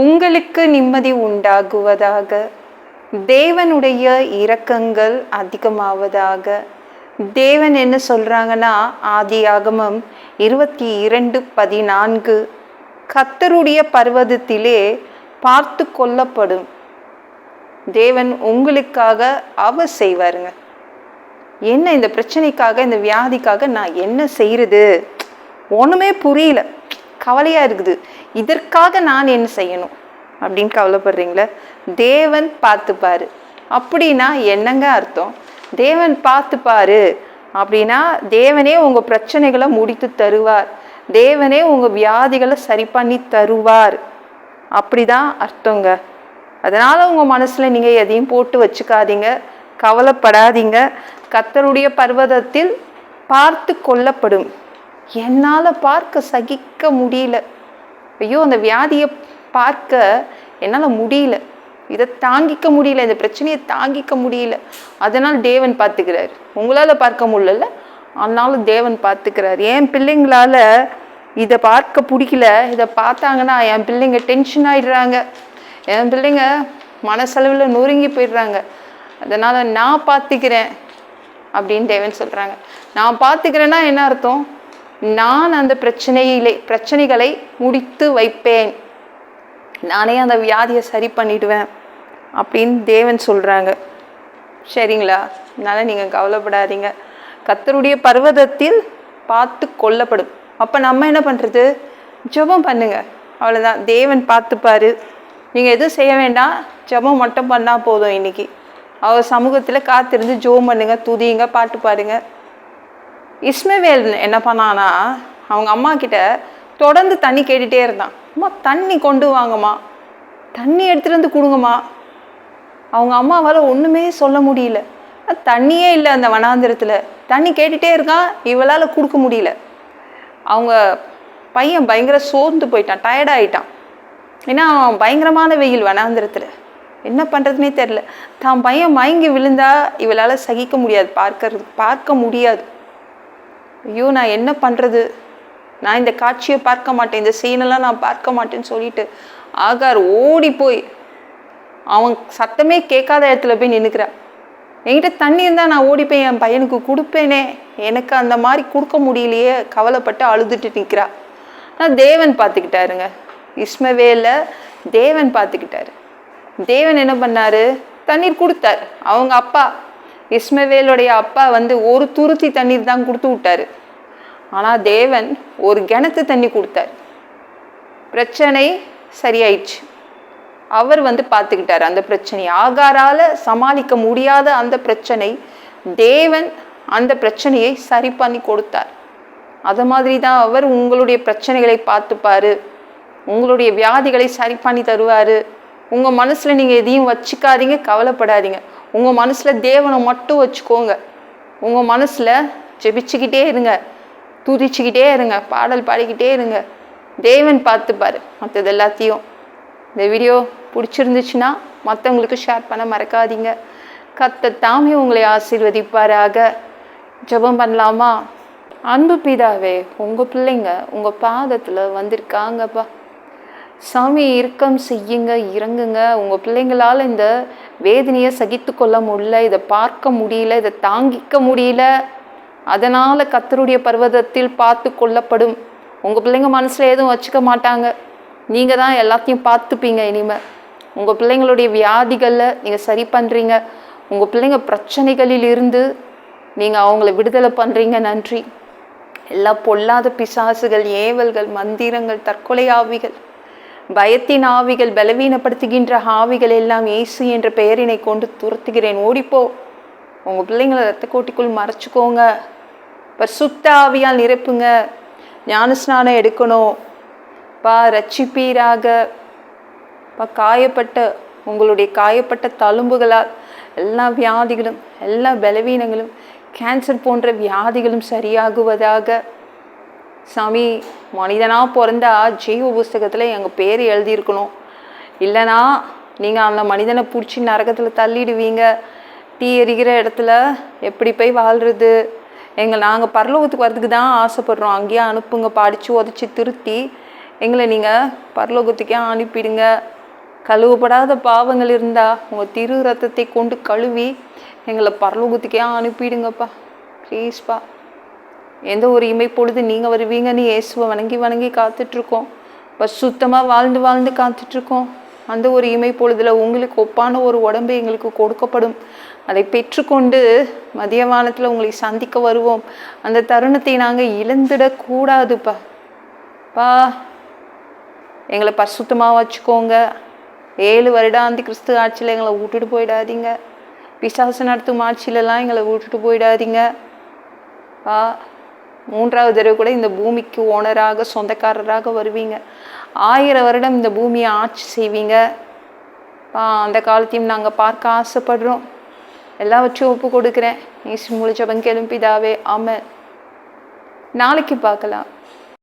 உங்களுக்கு நிம்மதி உண்டாகுவதாக. தேவனுடைய இரக்கங்கள் அதிகமாவதாக. தேவன் என்ன சொல்றாங்கன்னா, ஆதியாகமம் 22:14, கர்த்தருடைய பர்வதத்திலே பார்த்து கொள்ளப்படும். தேவன் உங்களுக்காக அவர் செய்வாருங்க. என்ன இந்த பிரச்சனைக்காக, இந்த வியாதிக்காக நான் என்ன செய்யறது, ஒண்ணுமே புரியல, கவலையா இருக்குது, இதற்காக நான் என்ன செய்யணும் அப்படின்னு கவலைப்படுறீங்களா? தேவன் பார்த்துப்பாரு. அப்படின்னா என்னங்க அர்த்தம்? தேவன் பார்த்துப்பாரு அப்படின்னா தேவனே உங்க பிரச்சனைகளை முடித்து தருவார், தேவனே உங்க வியாதிகளை சரி பண்ணி தருவார், அப்படிதான் அர்த்தங்க. அதனால உங்க மனசுல நீங்க எதையும் போட்டு வச்சுக்காதீங்க, கவலைப்படாதீங்க. கர்த்தருடைய பர்வதத்தில் பார்த்து கொள்ளப்படும். என்னால பார்க்க சகிக்க முடியல, ஐயோ அந்த வியாதியை பார்க்க என்னால முடியல, இதை தாங்கிக்க முடியல, இந்த பிரச்சனையை தாங்கிக்க முடியல, அதனால் தேவன் பார்த்துக்கிறார். உங்களால பார்க்க முடியல, ஆனாலும் தேவன் பார்த்துக்கிறார். என் பிள்ளைங்களால இதை பார்க்க பிடிக்கல, இதை பார்த்தாங்கன்னா என் பிள்ளைங்க டென்ஷன் ஆயிடுறாங்க, என் பிள்ளைங்க மனசளவில் நொறுங்கி போயிடுறாங்க, அதனால நான் பார்த்துக்கிறேன் அப்படின்னு தேவன் சொல்றாங்க. நான் பார்த்துக்கிறேன்னா என்ன அர்த்தம்? நான் அந்த பிரச்சனைகளை முடித்து வைப்பேன், நானே அந்த வியாதியை சரி பண்ணிடுவேன் அப்படின்னு தேவன் சொல்றாங்க. சரிங்களா? அதனால நீங்க கவலைப்படாதீங்க. கர்த்தருடைய பர்வதத்தில் பார்த்து கொள்ளப்படும். அப்ப நம்ம என்ன பண்றது? ஜெபம் பண்ணுங்க, அவ்வளவுதான். தேவன் பார்த்துப்பாரு. நீங்க எதுவும் செய்ய வேண்டாம், ஜெபம் மட்டும் பண்ணா போதும். இன்னைக்கு அவர் சமூகத்துல காத்திருந்து ஜெபம் பண்ணுங்க, துதியுங்க, பாட்டு பாடுங்க. இஸ்மவேல் என்ன பண்ணானா, அவங்க அம்மா கிட்ட தொடர்ந்து தண்ணி கேட்டுட்டே இருந்தான். அம்மா தண்ணி கொண்டு வாங்கம்மா, தண்ணி எடுத்துட்டு வந்து கொடுங்கம்மா. அவங்க அம்மாவால் ஒண்ணுமே சொல்ல முடியல, தண்ணியே இல்லை அந்த வனாந்திரத்துல, தண்ணி கேட்டுட்டே இருக்கான், இவளால கொடுக்க முடியல. அவங்க பையன் பயங்கர சோர்ந்து போயிட்டான், டயர்டாயிட்டான். ஏன்னா பயங்கரமான வெயில் வனாந்திரத்துல, என்ன பண்றதுன்னே தெரியல. தான் பையன் மயங்கி விழுந்தா இவளால சகிக்க முடியாது, பார்க்க முடியாது. ஐயோ நான் என்ன பண்றது, நான் இந்த காட்சியை பார்க்க மாட்டேன், இந்த சீனெல்லாம் நான் பார்க்க மாட்டேன்னு சொல்லிட்டு ஆகார் ஓடி போய் அவன் சத்தமே கேட்காத இடத்துல போய் நின்னுக்கிறான். என்கிட்ட தண்ணி இருந்தா நான் ஓடி போய் என் பையனுக்கு கொடுப்பேனே, எனக்கு அந்த மாதிரி கொடுக்க முடியலையே, கவலைப்பட்டு அழுதுட்டு நிற்கிறா. நான் தேவன் பார்த்துக்கிட்டாருங்க, இஸ்மவேல தேவன் பார்த்துக்கிட்டாரு. தேவன் என்ன பண்ணாரு? தண்ணீர் கொடுத்தார். அவங்க அப்பா இஸ்மவேலுடைய அப்பா ஒரு துருத்தி தண்ணீர் தான் கொடுத்து விட்டாரு. ஆனா தேவன் ஒரு கிணத்து தண்ணி கொடுத்தார். பிரச்சனை சரியாயிடுச்சு. அவர் பார்த்துக்கிட்டாரு அந்த பிரச்சனை. ஆகாரால சமாளிக்க முடியாத அந்த பிரச்சனை, தேவன் அந்த பிரச்சனையை சரி பண்ணி கொடுத்தார். அது மாதிரி தான் அவர் உங்களுடைய பிரச்சனைகளை பார்த்துப்பாரு, உங்களுடைய வியாதிகளை சரி பண்ணி தருவாரு. உங்க மனசுல நீங்க எதையும் வச்சுக்காதீங்க, கவலைப்படாதீங்க. உங்க மனசுல தேவனை மட்டும் வச்சுக்கோங்க. உங்க மனசுல ஜெபிச்சுக்கிட்டே இருங்க, துதிச்சுக்கிட்டே இருங்க, பாடல் பாடிக்கிட்டே இருங்க. தேவன் பார்த்துப்பாரு மற்றது எல்லாத்தையும். இந்த வீடியோ பிடிச்சிருந்துச்சுன்னா மற்றவங்களுக்கு ஷேர் பண்ண மறக்காதீங்க. கர்த்தர் தாமே உங்களை ஆசீர்வதிப்பாராக. ஜெபம் பண்ணலாமா? அன்பு பிதாவே, உங்க பிள்ளைங்க உங்க பாதத்துல வந்திருக்காங்கப்பா. சாமி இரக்கம் செய்யுங்க, இறங்குங்க. உங்க பிள்ளைங்களால இந்த வேதனையை சகித்து கொள்ள முடியல, இதை பார்க்க முடியல, இதை தாங்கிக்க முடியல, அதனால கர்த்தருடைய பர்வதத்தில் பார்த்து கொள்ளப்படும். உங்க பிள்ளைங்க மனசுல எதுவும் வச்சுக்க மாட்டாங்க, நீங்க தான் எல்லாத்தையும் பார்த்துப்பீங்க. இனிமே உங்க பிள்ளைங்களுடைய வியாதிகளை நீங்க சரி பண்றீங்க, உங்க பிள்ளைங்க பிரச்சனைகளில் இருந்து நீங்க அவங்கள விடுதலை பண்றீங்க. நன்றி. எல்லா பொல்லாத பிசாசுகள், ஏவல்கள், மந்திரங்கள், தற்கொலை ஆவிகள், பயத்தின் ஆவிகள், பலவீனப்படுத்துகின்ற ஆவிகள் எல்லாம் இயேசு என்ற பெயரினை கொண்டு துரத்துகிறேன். ஓடிப்போ. உங்க பிள்ளைங்களை ரத்த கோட்டிக்குள் மறைச்சுக்கோங்க. பரிசுத்த ஆவியால் நிரப்புங்க. ஞானஸ்நானம் எடுக்கணும் பா, ரட்சிப்பீராக பா. உங்களுடைய காயப்பட்ட தழும்புகளால் எல்லா வியாதிகளும், எல்லா பலவீனங்களும், கேன்சர் போன்ற வியாதிகளும் சரியாகுவதாக. சாமி, மனிதனா பிறந்தா ஜீவ புஸ்தகத்துல எங்க பேர் எழுதியிருக்கணும், இல்லைனா நீங்க அந்த மனிதனை பிடிச்சி நரகத்துல தள்ளிடுவீங்க. தீ எரிகிற இடத்துல எப்படி போய் வாழ்றது? நாங்கள் பரலோகத்துக்கு வரதுக்கு தான் ஆசைப்படுறோம், அங்கேயே அனுப்புங்க, படித்து உதச்சி திருத்தி எங்களை நீங்கள் பரலோகத்துக்கே அனுப்பிடுங்க. கழுவப்படாத பாவங்கள் இருந்தால் உங்கள் திரு ரத்தத்தை கொண்டு கழுவி எங்களை பரலோகத்துக்கே அனுப்பிடுங்கப்பா. ப்ளீஸ்ப்பா. எந்த ஒரு இமைப்பொழுது நீங்கள் வருவீங்கன்னு இயேசுவை வணங்கி வணங்கி காத்துட்ருக்கோம். சுத்தமாக வாழ்ந்து வாழ்ந்து காத்துட்ருக்கோம். அந்த ஒரு இமைப்பொழுதில் உங்களுக்கு ஒப்பான ஒரு உடம்பு எங்களுக்கு கொடுக்கப்படும். அதை பெற்றுக்கொண்டு மதிய வானத்தில் உங்களை சந்திக்க வருவோம். அந்த தருணத்தை நாங்கள் இழந்துடக்கூடாதுப்பா. எங்களை பரிசுத்தமாக வச்சுக்கோங்க. 7 வருடாந்தி கிறிஸ்து ஆட்சியில் எங்களை விட்டுட்டு போயிடாதீங்க. பிசாசு நடத்தும் ஆட்சியிலலாம் எங்களை விட்டுட்டு போயிடாதீங்க. 3வது தடவை கூட இந்த பூமிக்கு ஓனராக சொந்தக்காரராக வருவீங்க. 1000 வருடம் இந்த பூமியை ஆட்சி செய்வீங்க. அந்த காலத்தையும் நாங்கள் பார்க்க ஆசைப்படுறோம். எல்லாவற்றையும் ஒப்பு கொடுக்குறேன். இயேசு மூலம் ஜெபம் கேளும் பிதாவே, ஆமென். நாளைக்கு பார்க்கலாம்.